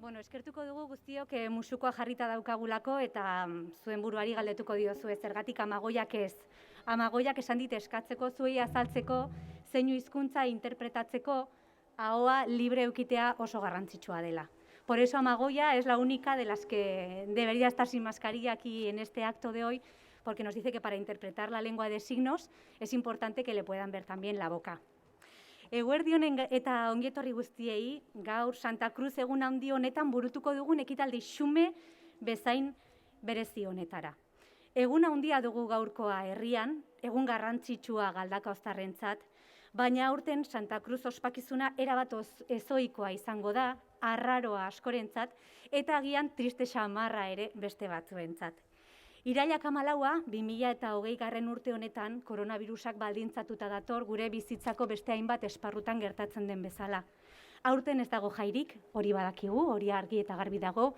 Eskertuko dugu guztiok musukoa jarrita daukagulako eta zuen buruari galdetuko diozu zergatik Amagoiak ez. Amagoiak esan dit eskatzeko zuei azaltzeko, zeinu hizkuntza interpretatzeko ahoa libre eukitea oso garrantzitsua dela. Por eso Amagoya es la única de las que debería estar sin mascarilla aquí en este acto de hoy, porque nos dice que para interpretar la lengua de signos es importante que le puedan ver también la boca. Eguerdi honen eta ongietorri guztiei, gaur Santa Cruz egun handi honetan burutuko dugun ekitaldi xume bezain berezi honetara. Egun handia dugu gaurkoa herrian, egun garrantzitsua Galdakaoztarrentzat, baina aurten Santa Cruz ospakizuna erabat ezoikoa izango da, arraroa askorentzat eta agian triste xamarra ere beste batzuentzat. Irailak 14, 2020 urte honetan, koronavirusak baldintzatuta dator gure bizitzako beste hainbat esparrutan gertatzen den bezala. Aurten ez dago jairik, hori badakigu, hori argi eta garbi dago,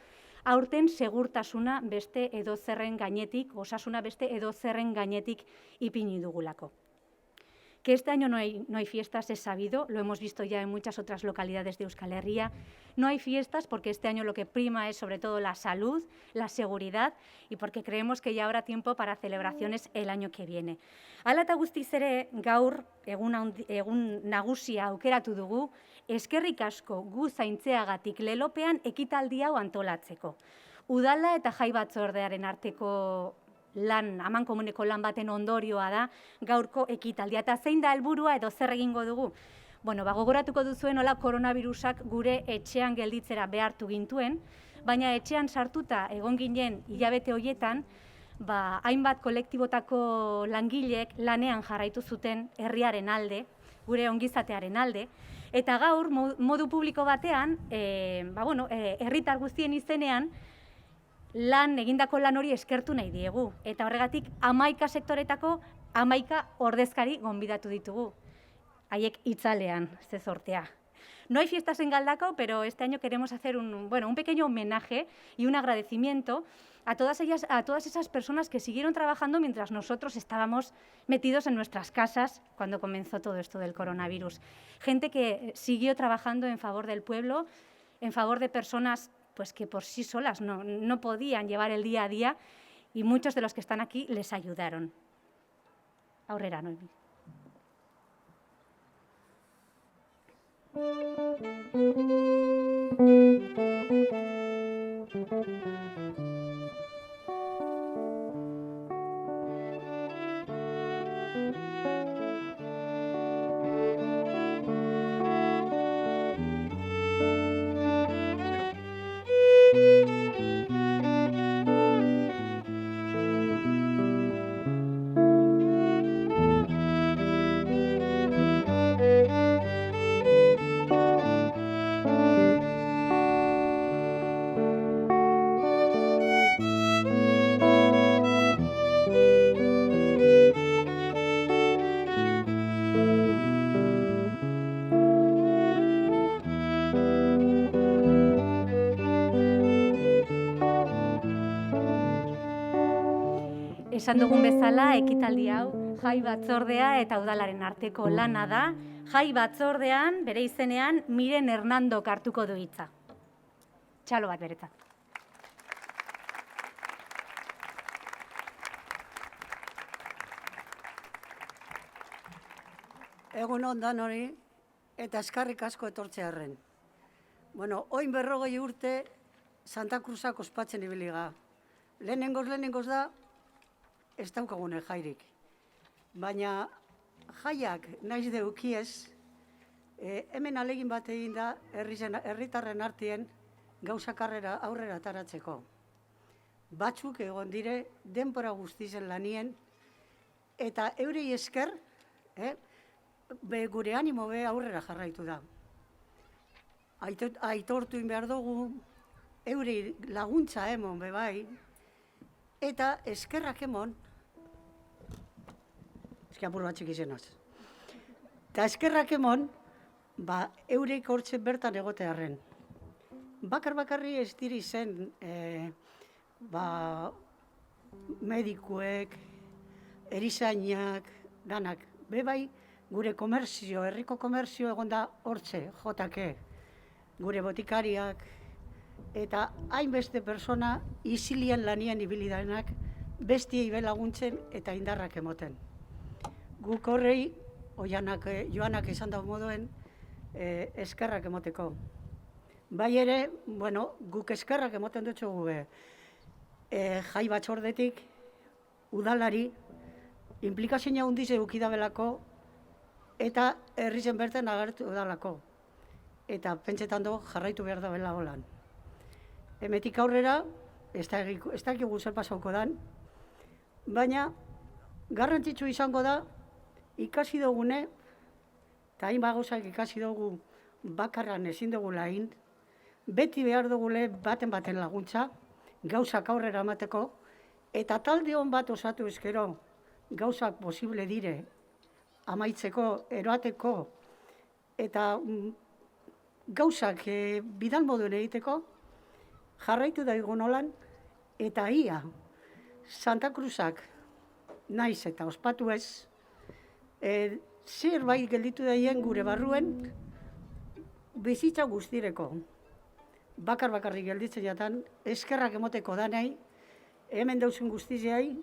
aurten segurtasuna beste edozerren gainetik, osasuna beste edozerren gainetik ipini dugulako. Que este año no hay fiestas es sabido, lo hemos visto ya en muchas otras localidades de Euskal Herria. No hay fiestas porque este año lo que prima es sobre todo la salud, la seguridad y porque creemos que ya habrá tiempo para celebraciones el año que viene. Hala eta guztiz ere gaur egun nagusia aukeratu dugu, eskerrik asko gu zaintzeagatik lelopean ekitaldi hau antolatzeko. Udala eta jai batzordearen arteko amankomuneko lan baten ondorioa da gaurko ekitaldia. Eta zein da helburua edo zer egingo dugu? Gogoratuko duzuen hola koronavirusak gure etxean gelditzera behartu gintuen, baina etxean sartuta egon ginen hilabete horietan, hainbat kolektibotako langileek lanean jarraitu zuten herriaren alde, gure ongizatearen alde, eta gaur modu publiko batean, herritar guztien izenean, egindako lan hori eskertu nahi diegu. Eta horregatik 11 sektoretako 11 ordezkari gonbidatu ditugu. Haiek itzalean, ze sortea. No hay fiestas en Galdakao, pero este año queremos hacer un pequeño homenaje y un agradecimiento a todas esas personas que siguieron trabajando mientras nosotros estábamos metidos en nuestras casas cuando comenzó todo esto del coronavirus. Gente que siguió trabajando en favor del pueblo, en favor de personas que por sí solas no podían llevar el día a día y muchos de los que están aquí les ayudaron. Aurrera, Noemi. Esan dugun bezala, ekitaldi hau, jai batzordea eta udalaren arteko lana da. Jai batzordean, bere izenean, Miren Hernandok hartuko du hitza. Txalo bat beretzat. Egun ondan hori, eta eskarrik asko etortzearren. Oin 40 urte Santa Cruzak ospatzen ibiliga. Lehenengoz da, ez daukagune jairik. Baina jaiak naiz deukiez, hemen alegin bat egin da herritarren artien gauzak aurrera ataratzeko. Batzuk egon dire denbora guztizen lanien, eta eurei esker, gure animo aurrera jarraitu da. Aitortu behar dugu, eurei laguntza emon bai, eta eskerrak emon, apur batxik izenaz. Eta eskerrak emon, eureik hortzen bertan egotearen. Bakarri ez diri zen medikuek, erizainak, danak. Bebai, gure komerzio, herriko komerzio egon da hortze, jotake. Gure botikariak, eta hainbeste persona isilian lanian ibili darenak bestiei laguntzen eta indarrak emoten. Guk horrei, Joanak esan da moduen, eskerrak emoteko. Bai ere, guk eskerrak emoten dutxugu jai batzordetik, udalari, implikazioa hundiz eukidabelako, eta herri zen berten agertu udalako. Eta pentsetan do jarraitu behar da bela holan. Hemetik aurrera, ez dakigu zer pasauko dan, baina garrantzitsu izango da, ikasi dugune, eta hain bagozak ikasi dugu bakarran ezin dugu lain, beti behar dugule baten laguntza, gauzak aurrera emateko, eta talde hon bat osatu ezkero gauzak posible dire, amaitzeko, eroateko, eta gauzak bidal moduen egiteko, jarraitu daigun holan, eta ia, Santa Cruzak naiz eta ospatu ez, zerbait gelditu daien gure barruen bizitza guztireko. Bakarrik gelditzen jatan, eskerrak emoteko danei, hemen dauzun guztizeai,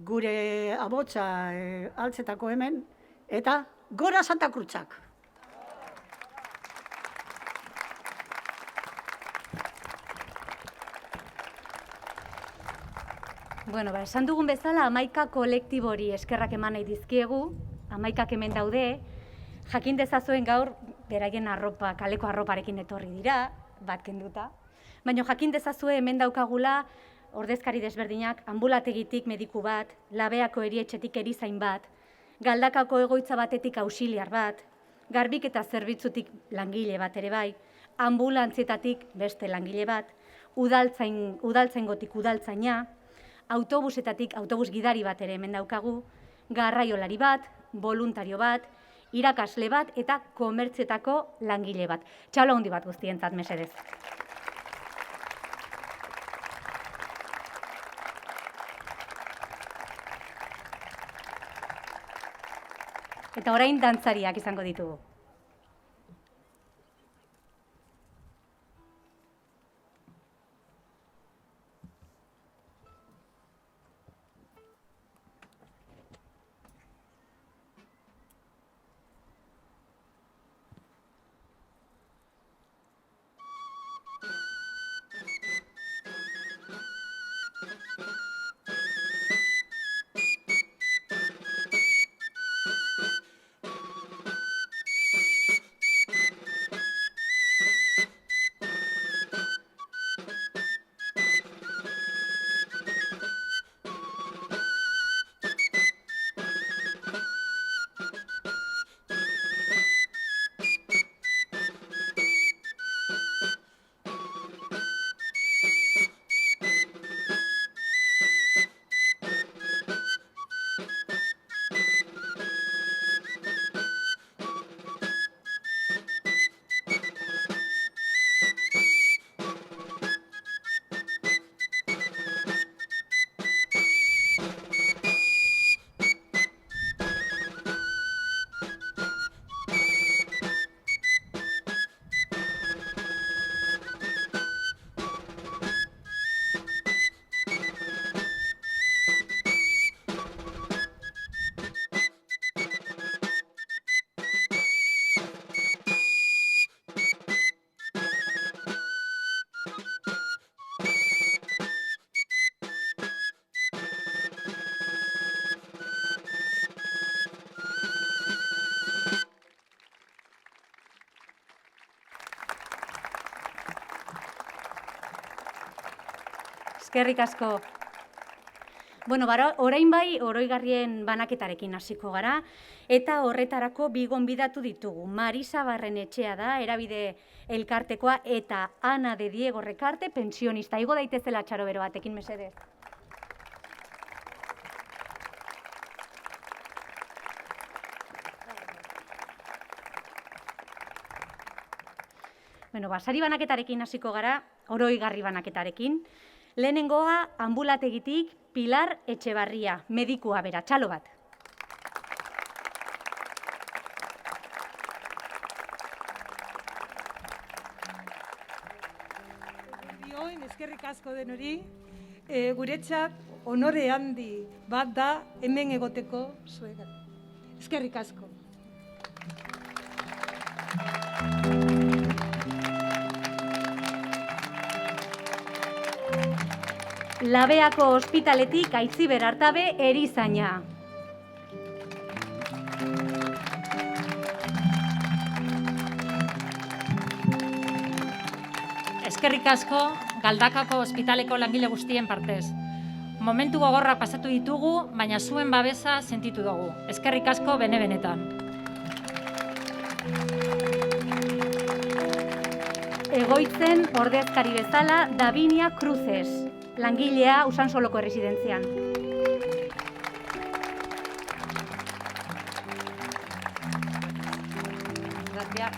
gure abotza altzetako hemen, eta gora Santa Cruzak! Bueno, esan dugun bezala, 11 kolektibori eskerrak eman nahi dizkiegu, 11 hemen daude, jakin dezazuen gaur, beraien arropa, kaleko arroparekin etorri dira, bat kenduta, baina jakin dezazue hemen daukagula ordezkari desberdinak, ambulategitik mediku bat, Labeako erietxetik erizain bat, Galdakako egoitza batetik auxiliar bat, garbik eta zerbitzutik langile bat ere bai, ambulantzietatik beste langile bat, udaltzaingotik udaltzaina, autobusetatik autobus gidari bat ere hemen daukagu, garraiolari bat, voluntario bat, irakasle bat eta komertzietako langile bat. Txalo handi bat guztientzat, mesedez. Eta orain dantzariak izango ditugu. Eskerrik asko. Bueno, orain bai, oroigarrien banaketarekin hasiko gara, eta horretarako bi gonbidatu ditugu. Marisa Barrenetxea da, Erabide elkartekoa, eta Ana de Diego Rekarte, pensionista. Igo daitezela txaro bero batekin, mesedez. Bueno, sari banaketarekin hasiko gara, oroigarri banaketarekin. Lehenengoa, ambulategitik Pilar Etxebarria, medikua bera, txalo bat. guztioi, eskerrik asko denori. Guretzat honore handi bat da hemen egoteko zuegan. Eskerrik asko. Labeako ospitaletik Aitziber Artabe erizaina. Eskerrik asko Galdakako ospitaleko langile guztien partez. Momentu gogorrak pasatu ditugu, baina zuen babesa sentitu dugu. Eskerrik asko bene-benetan. Egoitzen ordezkari bezala Davinia Cruces, langilea Usansoloko erresidentzian. Gracias.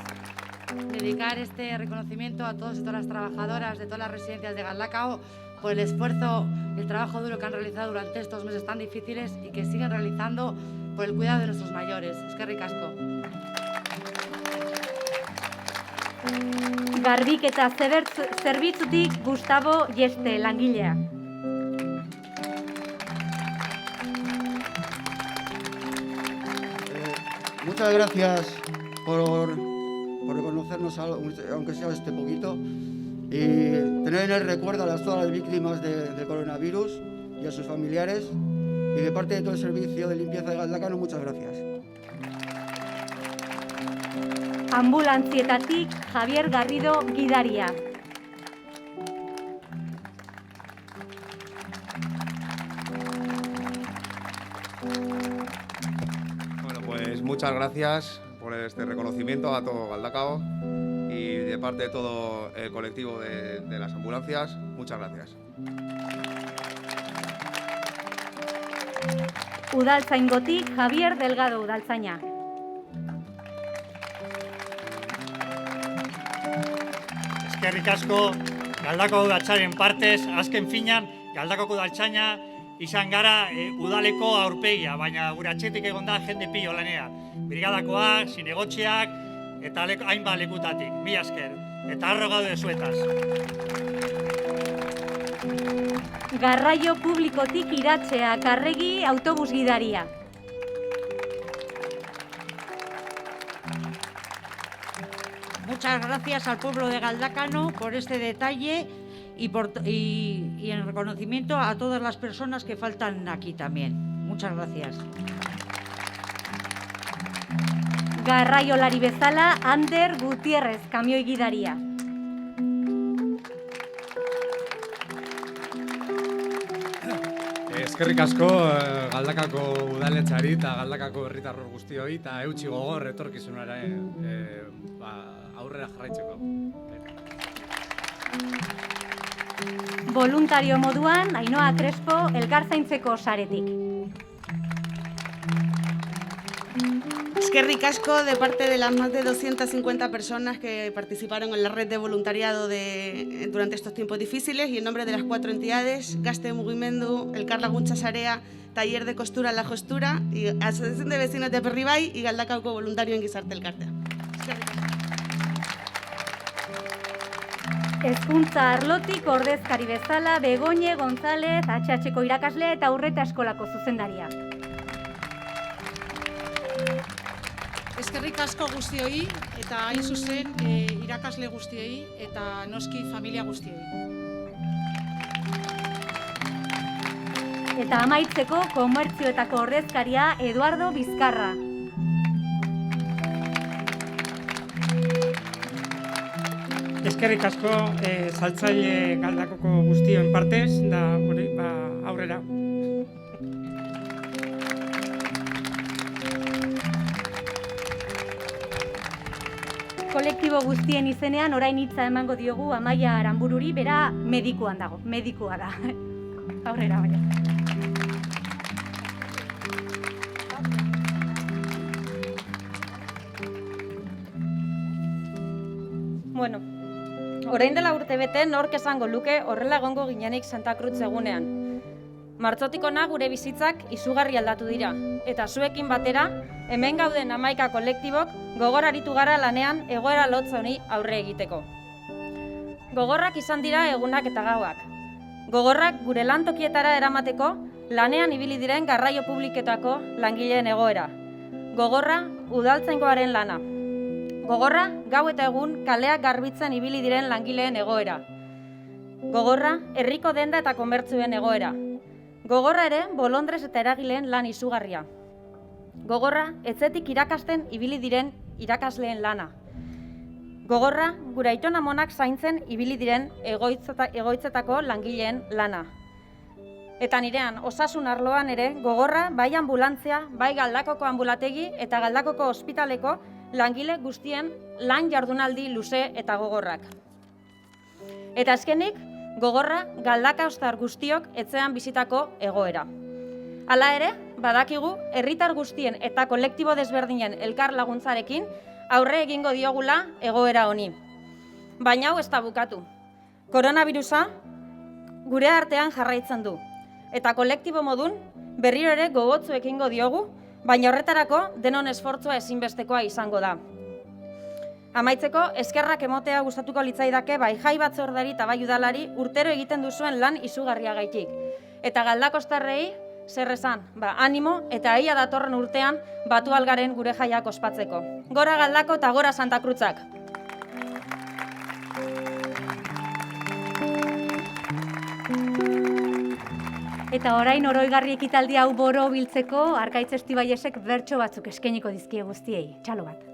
Dedicar este reconocimiento a todos y todas las trabajadoras de todas las residencias de Galdakao por el esfuerzo y el trabajo duro que han realizado durante estos meses tan difíciles y que siguen realizando por el cuidado de nuestros mayores. Eskerrik asko. Garbiketa zerbitzutik Gustavo Yeste, langilea. Muchas gracias por reconocernos, aunque sea este poquito, y tener en el recuerdo a todas las víctimas del coronavirus y a sus familiares. Y de parte de todo el servicio de limpieza de Galdakao, muchas gracias. Ambulantzietatik Javier Garrido, gidaria. Bueno, pues muchas gracias por este reconocimiento a todo Galdakao y de parte de todo el colectivo de las ambulancias, muchas gracias. Udaltzaingotik Javier Delgado, udaltzaina. Eskerrik asko Galdakao udaltzaren partez, azken finan Galdakaoko udaltzaina izan gara udaleko aurpegia, baina gure atxetik egon da jende pilo lanea. Brigadakoak, zinegotxeak eta hainbat lekutatik. Mila esker. Eta harro gaude zuetaz. Garraio publikotik Iratzea, Karregi, autobus gidaria. Muchas gracias al pueblo de Galdakao por este detalle y en reconocimiento a todas las personas que faltan aquí también. Muchas gracias. Garraiolari bezala Ander Gutierrez, kamioi gidaria. Eskerrik asko Galdakako udaletxari eta Galdakako herritarror guztioi eta eutsi gogor etorkizunaren aurrera jarraitzeko. Voluntario moduan Ainhoa Crespo, elkarzaintzeko saretik. Eskerrik asko de parte de las más de 250 personas que participaron en la red de voluntariado durante estos tiempos difíciles y en nombre de las 4 entidades, Gazte Mugimendu, Elkar Laguntza Sarea, Taller de Costura La Jostura, y Asociación de Vecinos de Aperribai y Galdakaoko Voluntario en Gizarte Elkartea. Hezkuntza arlotik ordezkari bezala Begoñe González, HHko irakaslea eta Urreta eskolako zuzendaria. Eskerrik asko guztioi eta hain zuzen irakasle guztioi eta noski familia guztioi. Eta amaitzeko komertzioetako ordezkaria Eduardo Bizkarra. Eskerrik asko saltzaile Galdakoko guztioen partez da aurrera. Kolektibo guztien izenean orain hitza emango diogu Amaia Aranbururi, bera medikuan dago, medikua da. Aurrera, baina. Bueno, orain dela urtebete nork esango luke horrela egongo ginenik Santa Cruz egunean. Martxotik hona gure bizitzak izugarri aldatu dira, eta zuekin batera, hemen gauden 11 kolektibok gogor aritu gara lanean egoera lotz honi aurre egiteko. Gogorrak izan dira egunak eta gauak. Gogorrak gure lantokietara eramateko lanean ibili diren garraio publiketako langileen egoera. Gogorra udaltzaingoaren lana. Gogorra gau eta egun kaleak garbitzen ibili diren langileen egoera. Gogorra herriko denda eta komertzioen egoera. Gogorra ere bolondrez eta eragileen lan izugarria. Gogorra etzetik irakasten ibili diren irakasleen lana. Gogorra gure aiton amonak zaintzen ibili diren egoitzetako langileen lana. Eta nirean, osasun arloan ere, gogorra bai ambulantzia, bai Galdakoko ambulategi eta Galdakoko ospitaleko langile guztien lan jardunaldi luze eta gogorrak. Eta azkenik, gogorra Galdakaostar guztiok etxean bizitako egoera. Hala ere, badakigu, herritar guztien eta kolektibo desberdinen elkar laguntzarekin aurre egingo diogula egoera honi. Baina hau ez da bukatu. Koronavirusa gure artean jarraitzen du. Eta kolektibo modun berriro ere gogotsu ekingo diogu, baina horretarako denon esfortzua ezinbestekoa izango da. Amaitzeko, eskerrak emotea gustatuko litzaidake bai jai batzordari eta bai udalari urtero egiten duzuen lan izugarriagaitik. Eta Galdakostarrei zer esan, animo eta ia datorren urtean batu algaren gure jaiak ospatzeko. Gora Galdako eta gora Santa Cruzak! Eta orain oroigarri ekitaldi hau boro biltzeko Arkaitz Estibaiesek bertso batzuk eskainiko dizkie guztiei. Txalo bat.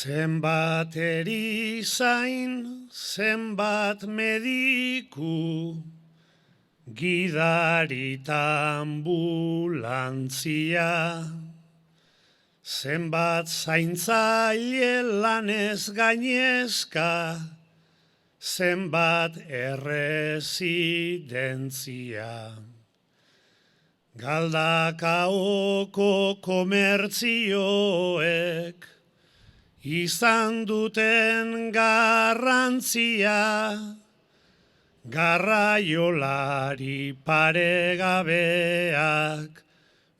Zenbat erizain, zenbat mediku, gidari eta ambulantzia, zenbat zaintzaile lanez gainezka, zenbat erresidentzia. Galdakaoko komertzioek izan duten garrantzia, garraiolari paregabeak,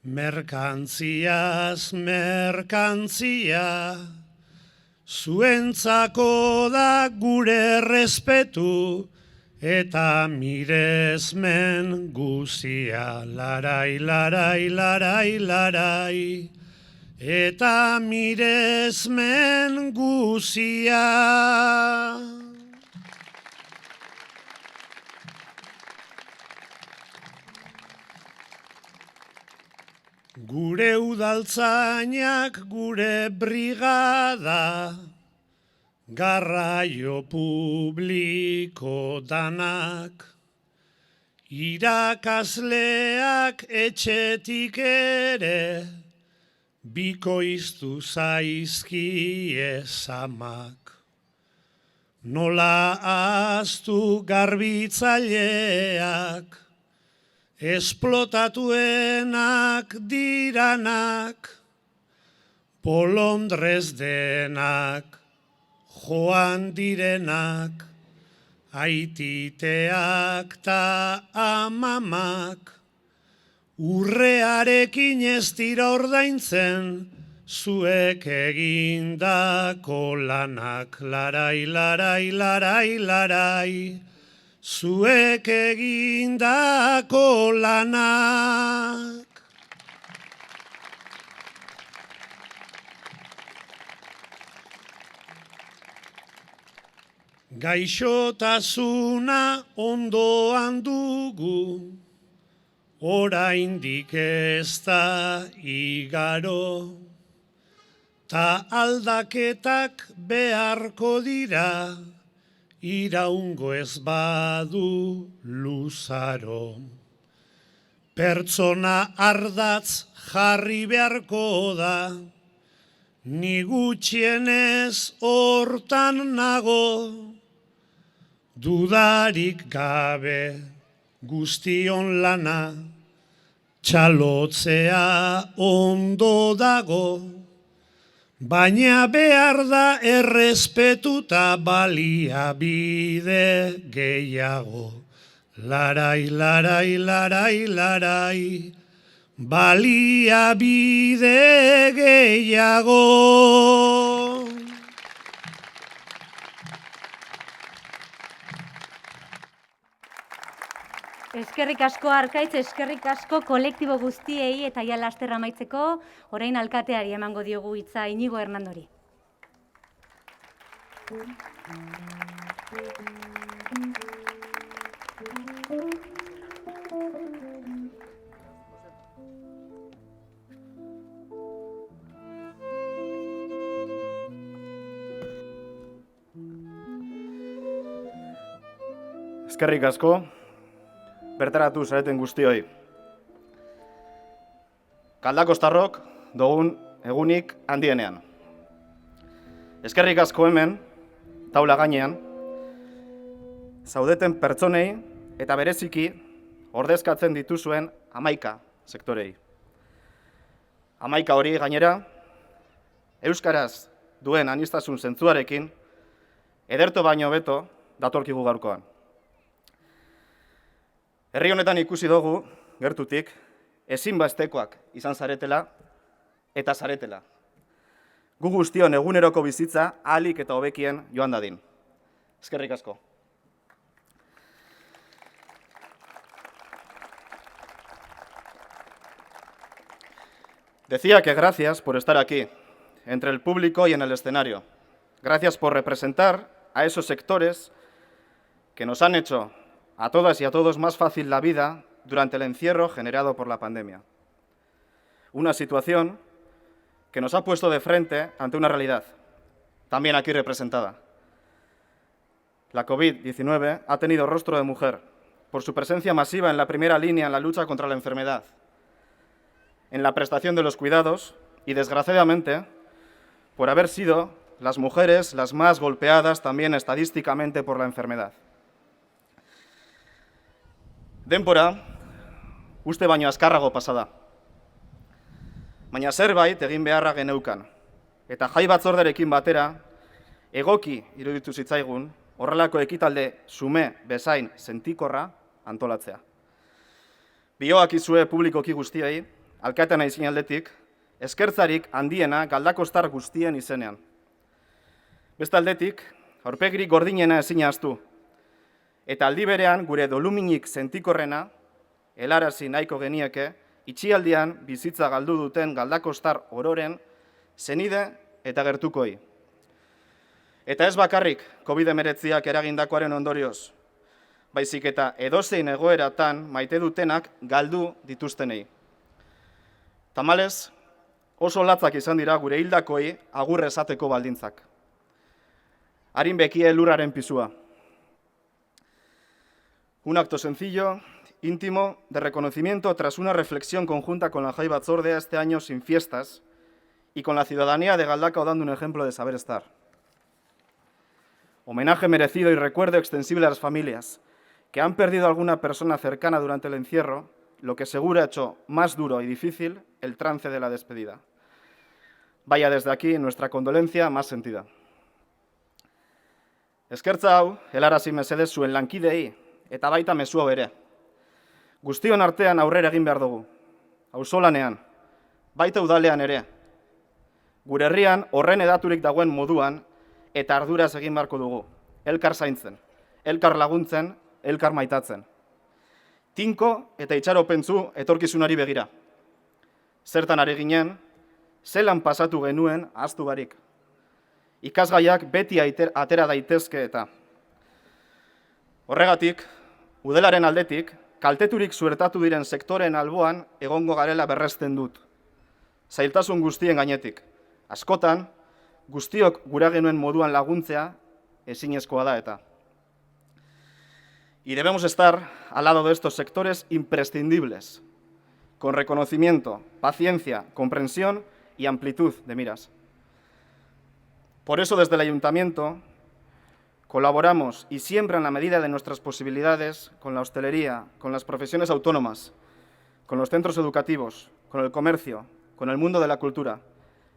merkantziaz merkantzia, zuentzako da gure respetu eta miresmen guzia. Larai, larai, larai, larai, eta miresmen guzia. Gure udaltzainak, gure brigada, garraio publiko danak, irakasleak etxetik ere, bikoiztu zaizkie zamak. Nola ahaztu garbitzaileak, esplotatuenak diranak, polondrez denak, joan direnak, aititeak ta amamak, urrearekin ez dira ordaintzen, zuek egindako lanak. Larai, larai, larai, larai, zuek egindako lanak. Gaixotasuna ondoan dugu, oraindik ez da igaro, ta aldaketak beharko dira, iraungo ez badu luzaro. Pertsona ardatz jarri beharko da, ni gutxienez hortan nago, dudarik gabe guztion lana, txalotzea ondo dago, baina behar da errespetuta baliabide gehiago. Larai, larai, larai, larai, baliabide gehiago. Eskerrik asko Arkaitz, eskerrik asko kolektibo guztiei eta ja laster amaitzeko orain alkateari emango diogu hitza Iñigo Hernandori. Eskerrik asko, bertaratu zareten guztioi. Galdakostarrok dugun egunik handienean. Eskerrik asko hemen, taula gainean, zaudeten pertsonei eta bereziki ordezkatzen dituzuen 11 sektorei. 11 hori gainera, euskaraz duen aniztasun zentzuarekin, ederto baino beto datorkigu gaurkoan. Herri honetan ikusi dugu, gertutik, ezinbestekoak izan zaretela eta zaretela. Gu guztion eguneroko bizitza ahalik eta hobekien joan dadin. Eskerrik asko. Decía que gracias por estar aquí, entre el público y en el escenario. Gracias por representar a esos sectores que nos han hecho a todas y a todos más fácil la vida durante el encierro generado por la pandemia. Una situación que nos ha puesto de frente ante una realidad, también aquí representada. La COVID-19 ha tenido rostro de mujer por su presencia masiva en la primera línea en la lucha contra la enfermedad, en la prestación de los cuidados y, desgraciadamente, por haber sido las mujeres las más golpeadas también estadísticamente por la enfermedad. Denbora, uste baino azkarrago pasada. Baina zerbait egin beharra geneukan, eta jai batzorderekin batera, egoki iruditu zitzaigun, horrelako ekitalde xume bezain sentikorra antolatzea. Bioak izue publikoki guztiei, alkatea naizin aldetik, eskertzarik handiena galdakostar guztien izenean. Beste aldetik, aurpegirik gordinena ezin ahaztu, eta aldi berean gure doluminik sentikorrena, helarazi nahiko genieke, itxialdian bizitza galdu duten galdakostar ororen zenide eta gertukoi. Eta ez bakarrik COVID-19ak eragindakoaren ondorioz, baizik eta edozein egoeratan maite dutenak galdu dituztenei. Tamalez, oso latzak izan dira gure hildakoi agur esateko baldintzak. Harin bekie lurraren pisua. Un acto sencillo, íntimo, de reconocimiento tras una reflexión conjunta con la Jai Batzordea este año sin fiestas y con la ciudadanía de Galdakao dando un ejemplo de saber estar. Homenaje merecido y recuerdo extensible a las familias que han perdido a alguna persona cercana durante el encierro, lo que seguro ha hecho más duro y difícil el trance de la despedida. Vaya desde aquí nuestra condolencia más sentida. Eskertza hau, helarazi mesedez zuen lankidei, eta baita mezu hau ere. Guztion artean aurrera egin behar dugu. Auzolanean, baita udalean ere. Gure herrian horren edaturik dagoen moduan eta arduraz egin beharko dugu. Elkar zaintzen, elkar laguntzen, elkar maitatzen. Tinko eta itxaropentzu etorkizunari begira. Zertan ari ginen, zelan pasatu genuen ahaztu barik. Ikasgaiak beti atera daitezke eta. Horregatik, udelaren aldetik, kalteturik zuertatu diren sektoren alboan egongo garela berresten dut. Zailtasun guztien gainetik. Askotan, guztiok gura genuen moduan laguntzea ezinezkoa da eta. Y debemos estar al lado de estos sectores imprescindibles, con reconocimiento, paciencia, comprensión y amplitud de miras. Por eso, desde el Ayuntamiento, colaboramos y siempre en la medida de nuestras posibilidades con la hostelería, con las profesiones autónomas, con los centros educativos, con el comercio, con el mundo de la cultura,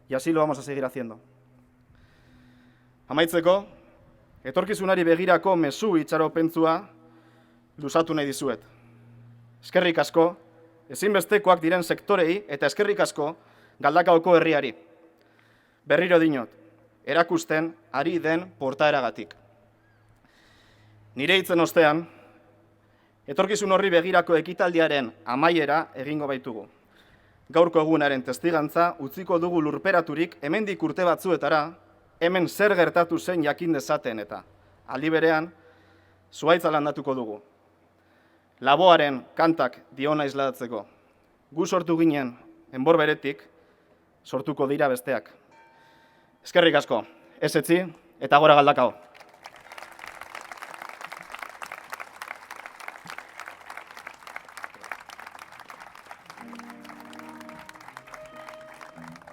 y así lo vamos a seguir haciendo. Amaitzeko, etorkizunari begirako mezu itxaropentzua luzatu nahi dizuet. Eskerrik asko, ezinbestekoak diren sektorei eta eskerrik asko Galdakaoko herriari. Berriro dinot, erakusten ari den portaeragatik. Nire hitzen ostean, etorkizun horri begirako ekitaldiaren amaiera egingo baitugu. Gaurko egunaren testigantza utziko dugu lurperaturik hemendik urte batzuetara, hemen zer gertatu zen jakin dezaten eta aldi berean, zuhaitza landatuko dugu. Laboaren kantak diona isladatzeko. Gu sortu ginen, enbor beretik, sortuko dira besteak. Eskerrik asko, ez etzi eta gora Galdakao.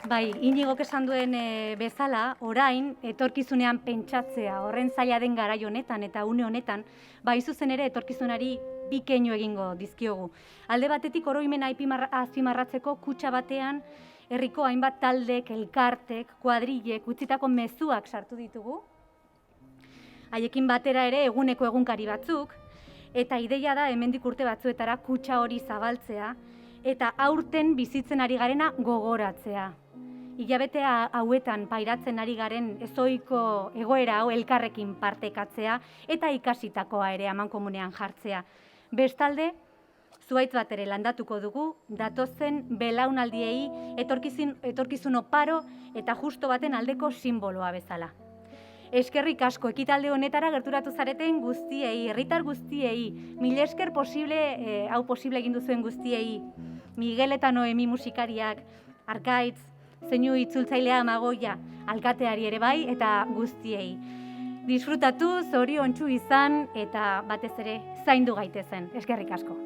Bai, Inigok esan duen bezala, orain, etorkizunean pentsatzea, horren zaila den garai honetan eta une honetan, bai zuzen ere etorkizunari bikeinu egingo dizkiogu. Alde batetik oroimena azpimarratzeko kutxa batean, herriko hainbat taldek, elkartek, kuadrilek, utzitako mezuak sartu ditugu. Haiekin batera ere eguneko egunkari batzuk, eta ideia da hemendik urte batzuetara kutxa hori zabaltzea, eta aurten bizitzen ari garena gogoratzea. Hilabetea hauetan pairatzen ari garen ezohiko egoera hau elkarrekin partekatzea eta ikasitakoa ere amankomunean jartzea. Bestalde, zuhaitz bat ere landatuko dugu, datozen belaunaldiei etorkizun oparo eta justo baten aldeko simboloa bezala. Eskerrik asko ekitalde honetara gerturatu zareten guztiei, herritar guztiei, mila esker hau posible egin duzuen guztiei, Miguel eta Noemi musikariak, Arkaitz, zeinu itzultzailea Amagoia, alkateari ere bai eta guztiei. Disfrutatu, zoriontsu izan eta batez ere zaindu gaitezen. Eskerrik asko.